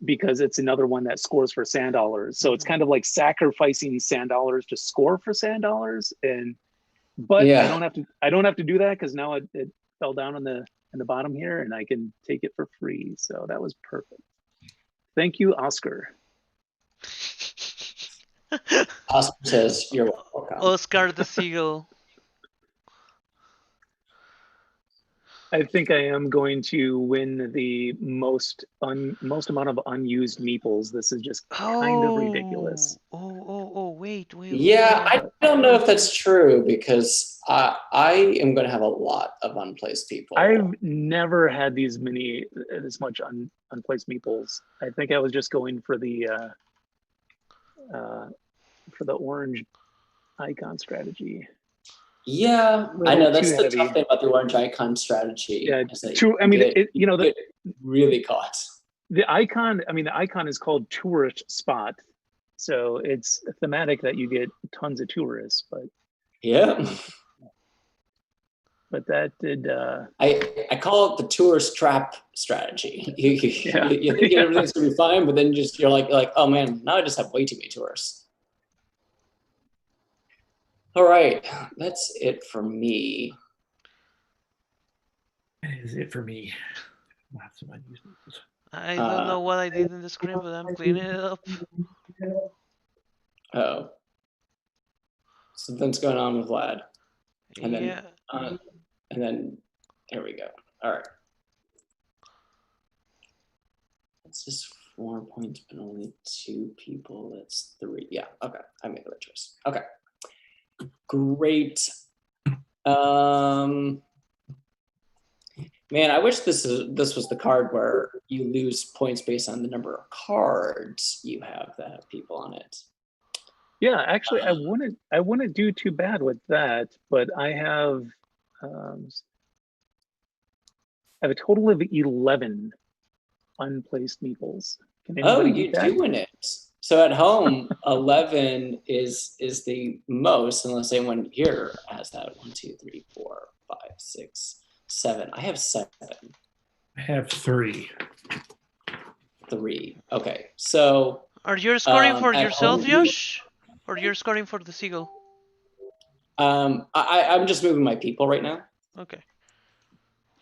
Speaker 3: because it's another one that scores for sand dollars. So it's kind of like sacrificing sand dollars to score for sand dollars. And But
Speaker 1: Yeah.
Speaker 3: I don't have to do that because now it fell down in the bottom here, and I can take it for free. So that was perfect. Thank you, Oscar.
Speaker 1: Oscar says you're welcome.
Speaker 2: Oscar the Seagull.
Speaker 3: I think I am going to win the most amount of unused meeples. This is just kind of ridiculous.
Speaker 2: Wait.
Speaker 1: Yeah, I don't know if that's true because I am going to have a lot of unplaced people.
Speaker 3: I've never had this much unplaced meeples. I think I was just going for the orange icon strategy.
Speaker 1: Yeah, I know that's the
Speaker 3: heavy.
Speaker 1: tough thing about the orange icon strategy.
Speaker 3: Yeah, true. I mean,
Speaker 1: get really caught.
Speaker 3: The icon is called tourist spot, so it's thematic that you get tons of tourists. But
Speaker 1: yeah,
Speaker 3: but that did.
Speaker 1: I call it the tourist trap strategy. You think everything's gonna be fine, but then you're like, oh man, now I just have way too many tourists. All right, that's it for me.
Speaker 4: That is it for me. Lots of unused meeples.
Speaker 2: I don't know what I did in the screen, but I'm cleaning it up.
Speaker 1: Oh, something's going on with Vlad. And then, and then, here we go. All right. It's just 4 points, but only 2 people. That's 3. Yeah. Okay. I made the right choice. Okay. Great. Man, I wish this was the card where you lose points based on the number of cards you have that have people on it.
Speaker 3: Yeah, actually, I wouldn't do too bad with that, but I have a total of 11 unplaced meeples. Can anybody beat that?
Speaker 1: You doing it? So at home, 11 is the most, unless anyone here has that. 1, 2, 3, 4, 5, 6, 7. I have 7.
Speaker 4: I have 3.
Speaker 1: 3. Okay, so
Speaker 2: are you scoring for yourself, Josh, or you're scoring for the seagull?
Speaker 1: I'm just moving my people right now.
Speaker 2: Okay.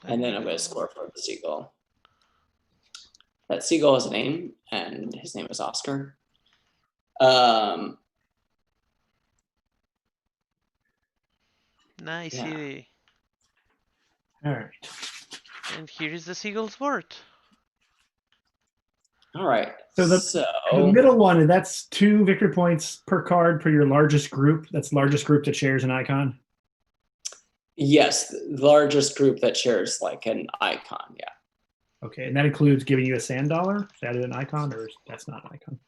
Speaker 1: And then I'm going to score for the seagull. That seagull has a name, and his name is Oscar.
Speaker 2: Nice.
Speaker 1: Yeah.
Speaker 4: All right.
Speaker 2: And here is the seagull's board.
Speaker 1: All right.
Speaker 4: So the middle one, that's 2 victory points per card per your largest group. That's largest group that shares an icon.
Speaker 1: Yes, the largest group that shares like an icon. Yeah.
Speaker 4: Okay, and that includes giving you a sand dollar. Is that an icon, or that's not an icon?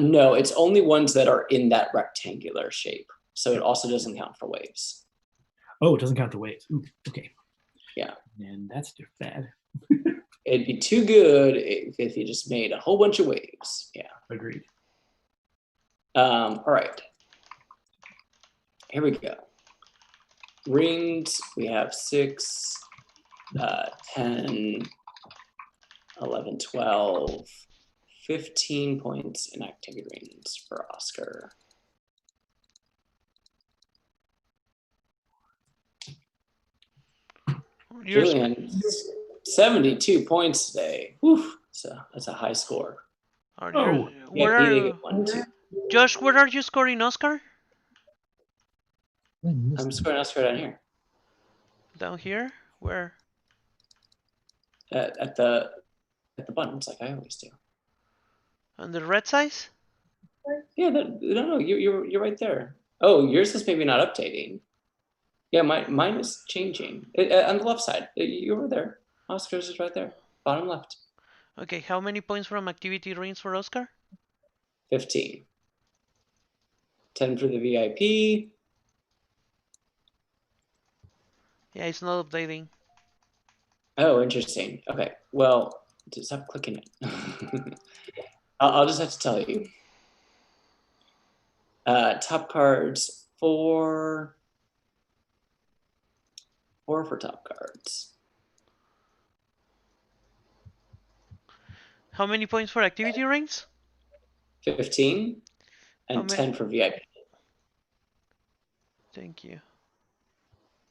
Speaker 1: No, it's only ones that are in that rectangular shape. So it also doesn't count for waves.
Speaker 4: Oh, it doesn't count the waves. Ooh, okay.
Speaker 1: Yeah.
Speaker 4: And that's just bad.
Speaker 1: It'd be too good if you just made a whole bunch of waves. Yeah.
Speaker 4: Agreed.
Speaker 1: All right. Here we go. Rings, we have 6, 10, 11, 12, 15 points in activity rings for Oscar. Julian, 72 points today. Whew, so that's a high score.
Speaker 2: Josh, where are you scoring, Oscar?
Speaker 1: I'm scoring Oscar down here.
Speaker 2: Down here? Where?
Speaker 1: At the buttons, like I always do.
Speaker 2: On the red size?
Speaker 1: Yeah, no, you're right there. Oh, yours is maybe not updating. Yeah, mine is changing. On the left side, you were there. Oscar's is right there, bottom left.
Speaker 2: Okay, how many points from activity rings for Oscar?
Speaker 1: 15. 10 for the VIP.
Speaker 2: Yeah, it's not updating.
Speaker 1: Oh, interesting. Okay, well, just stop clicking it. I'll just have to tell you. Top cards, 4 for top cards.
Speaker 2: How many points for activity rings?
Speaker 1: 15 and 10 for VIP.
Speaker 2: Thank you.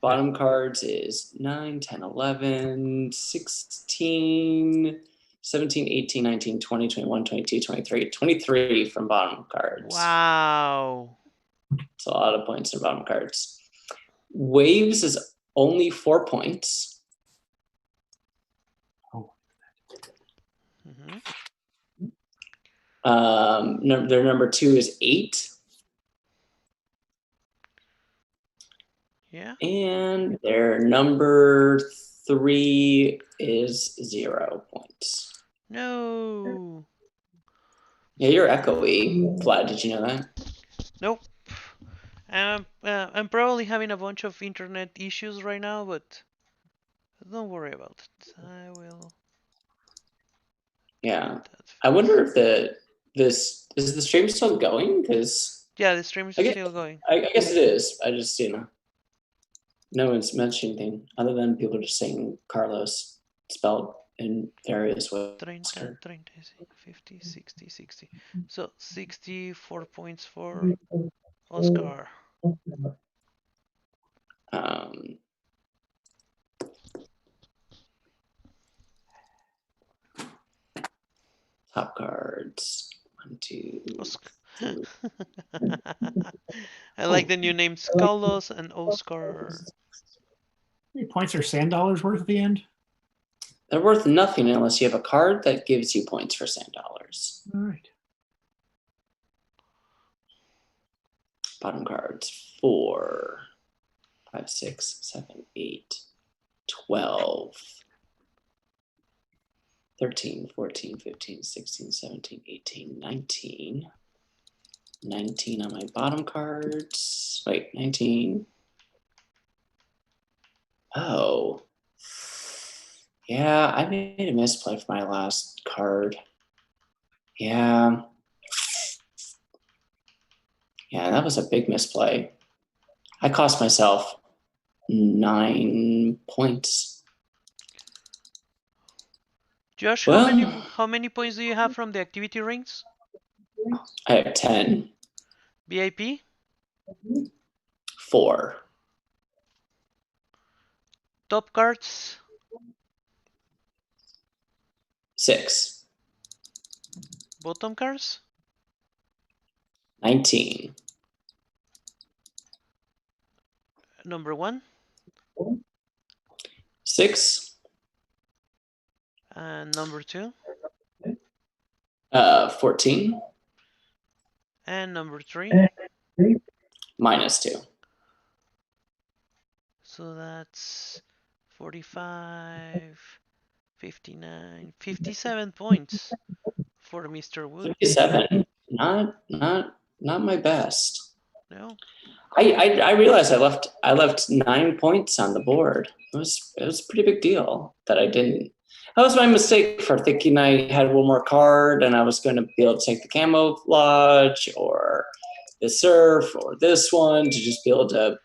Speaker 1: Bottom cards is 9, 10, 11, 16, 17, 18, 19, 20, 21, 22, 23. 23 from bottom cards.
Speaker 2: Wow.
Speaker 1: It's a lot of points in bottom cards. Waves is only 4 points.
Speaker 2: Mm-hmm.
Speaker 1: Their number 2 is 8.
Speaker 2: Yeah.
Speaker 1: And their number 3 is 0 points.
Speaker 2: No.
Speaker 1: Yeah, you're echoey, Vlad. Did you know that?
Speaker 2: Nope. I'm probably having a bunch of internet issues right now, but don't worry about it. I will.
Speaker 1: Yeah. I wonder if this is the stream still going? Because
Speaker 2: Yeah, the stream is still going.
Speaker 1: I guess it is. I just no one's mentioned anything other than people just saying Carlos spelled in various ways.
Speaker 2: 30, 30, 50, 60, 60. So 64 points for Oscar.
Speaker 1: Top cards. 1, 2.
Speaker 2: Oscar. I like the new names Carlos and Oscar.
Speaker 4: How many points are sand dollars worth at the end?
Speaker 1: They're worth nothing unless you have a card that gives you points for sand dollars.
Speaker 4: All right.
Speaker 1: Bottom cards 4, 5, 6, 7, 8, 12, 13, 14, 15, 16, 17, 18, 19. 19 on my bottom cards. Wait, 19. Oh. Yeah, I made a misplay for my last card. Yeah. Yeah, that was a big misplay. I cost myself 9 points.
Speaker 2: Josh,
Speaker 1: Well,
Speaker 2: how many points do you have from the activity rings?
Speaker 1: I have 10.
Speaker 2: VIP?
Speaker 1: 4.
Speaker 2: Top cards?
Speaker 1: 6.
Speaker 2: Bottom cards?
Speaker 1: 19.
Speaker 2: Number 1?
Speaker 1: 6.
Speaker 2: And number 2?
Speaker 1: 14.
Speaker 2: And number 3?
Speaker 1: -2.
Speaker 2: So that's 45, 59, 57 points for Mr. Wood.
Speaker 1: 57. Not my best.
Speaker 2: No?
Speaker 1: I realized I left 9 points on the board. It was a pretty big deal that I didn't. That was my mistake for thinking I had one more card and I was going to be able to take the camouflage or the surf or this one to just be able to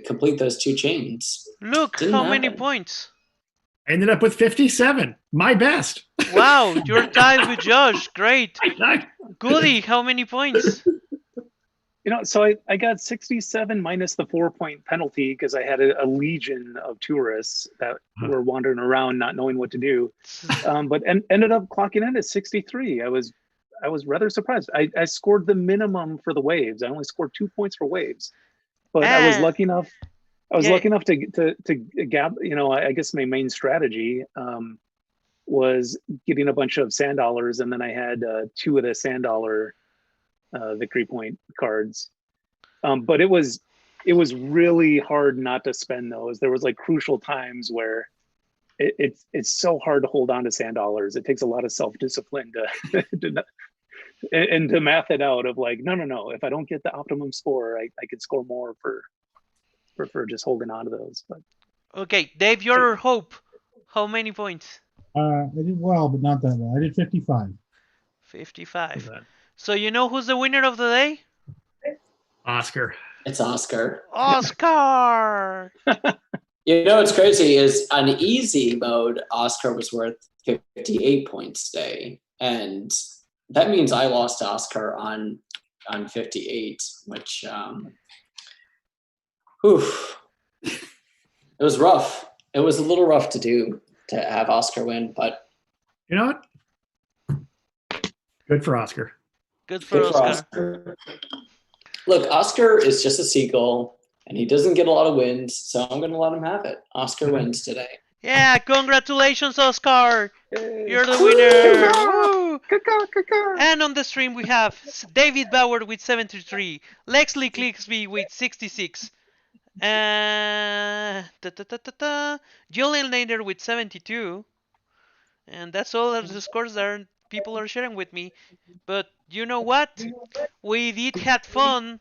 Speaker 1: complete those 2 chains.
Speaker 2: Look,
Speaker 1: Didn't
Speaker 2: how
Speaker 1: happen.
Speaker 2: many points?
Speaker 4: I ended up with 57. My best.
Speaker 2: Wow, you're tied with Josh. Great. Goody, how many points?
Speaker 3: So I got 67 minus the 4-point penalty because I had a legion of tourists that were wandering around not knowing what to do, but ended up clocking in at 63. I was rather surprised. I scored the minimum for the waves. I only scored 2 points for waves, but I was lucky enough. Lucky enough to gap. I guess my main strategy was getting a bunch of sand dollars, and then I had 2 of the sand dollar victory point cards, but it was really hard not to spend those. There was like crucial times where it's so hard to hold on to sand dollars. It takes a lot of self-discipline to math it out of like, no, if I don't get the optimum score, I could score more for just holding on to those. But
Speaker 2: okay, Dave, your hope. How many points?
Speaker 5: I did well, but not that well. I did 55.
Speaker 2: 55. So you know who's the winner of the day?
Speaker 4: Oscar.
Speaker 1: It's Oscar.
Speaker 2: Oscar!
Speaker 1: What's crazy is on easy mode, Oscar was worth 58 points today. And that means I lost to Oscar on 58, which, It was rough. It was a little rough to have Oscar win, but
Speaker 4: You know what? Good for Oscar.
Speaker 2: Good for
Speaker 1: good for
Speaker 2: Oscar.
Speaker 1: Oscar. Look, Oscar is just a seagull, and he doesn't get a lot of wins, so I'm going to let him have it. Oscar wins today.
Speaker 2: Yeah, congratulations, Oscar.
Speaker 3: Yay.
Speaker 2: You're the winner. Woo!
Speaker 3: Caw-caw.
Speaker 2: And on the stream we have David Bauer with 73, Lexley Clicksby with 66, Julian Nader with 72, and that's all of the scores that people are sharing with me. But you know what? We did have fun.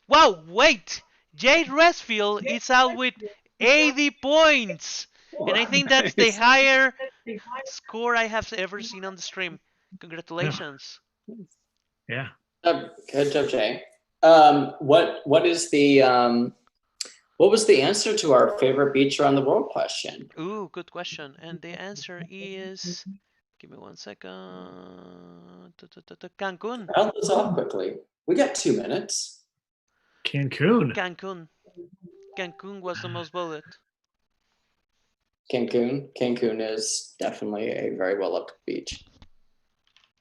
Speaker 2: Wow, wait! Jade Resfield is out with 80 points, and I think that's the
Speaker 3: Nice.
Speaker 2: higher score I have ever seen on the stream. Congratulations.
Speaker 4: Yeah.
Speaker 1: Good job, Jay. What is the what was the answer to our favorite beach around the world question?
Speaker 2: Ooh, good question. And the answer is, give me 1 second. Cancun.
Speaker 1: Round this off quickly. We got 2 minutes.
Speaker 4: Cancun.
Speaker 2: Cancun. Cancun was the most voted.
Speaker 1: Cancun. Cancun is definitely a very well loved beach.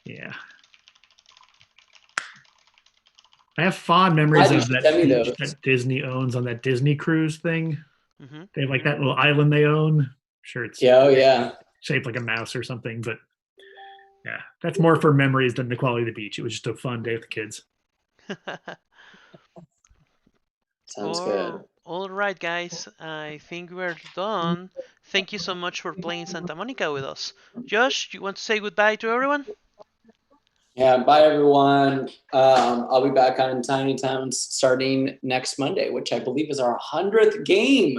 Speaker 4: Yeah. I have fond memories of that
Speaker 1: Send me
Speaker 4: beach
Speaker 1: those.
Speaker 4: that Disney owns on that Disney cruise thing.
Speaker 2: Mm-hmm.
Speaker 4: They have like that little island they own. I'm sure it's
Speaker 1: Oh yeah.
Speaker 4: shaped like a mouse or something, but yeah, that's more for memories than the quality of the beach. It was just a fun day with the kids.
Speaker 1: Sounds good.
Speaker 2: All right, guys. I think we're done. Thank you so much for playing Santa Monica with us. Josh, you want to say goodbye to everyone?
Speaker 1: Yeah, bye everyone. I'll be back on Tiny Towns starting next Monday, which I believe is our 100th game.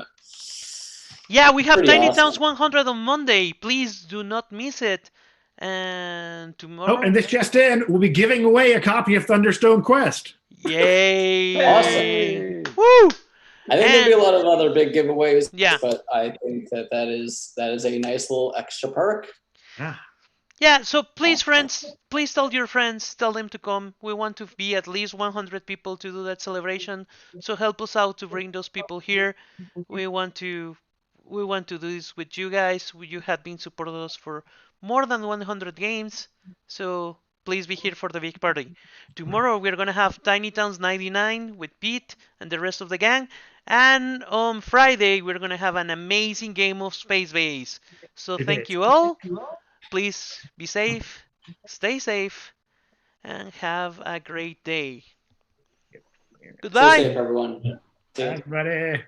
Speaker 2: Yeah, we have
Speaker 1: Pretty
Speaker 2: Tiny
Speaker 1: awesome.
Speaker 2: Towns 100 on Monday. Please do not miss it. And tomorrow.
Speaker 4: Oh, and this just in, we'll be giving away a copy of Thunderstone Quest.
Speaker 2: Yay!
Speaker 1: Awesome.
Speaker 2: Woo!
Speaker 1: I think there'll be a lot of other big giveaways,
Speaker 2: Yeah.
Speaker 1: but I think that is a nice little extra perk.
Speaker 4: Yeah.
Speaker 2: Yeah, so please, friends, please tell your friends, tell them to come. We want to be at least 100 people to do that celebration. So help us out to bring those people here. We want to do this with you guys. You have been supporting us for more than 100 games. So please be here for the big party. Tomorrow we're going to have Tiny Towns 99 with Pete and the rest of the gang. And on Friday we're going to have an amazing game of Space Base. So thank you all. Please be safe, stay safe, and have a great day. Goodbye.
Speaker 1: Stay safe, everyone.
Speaker 4: Everybody.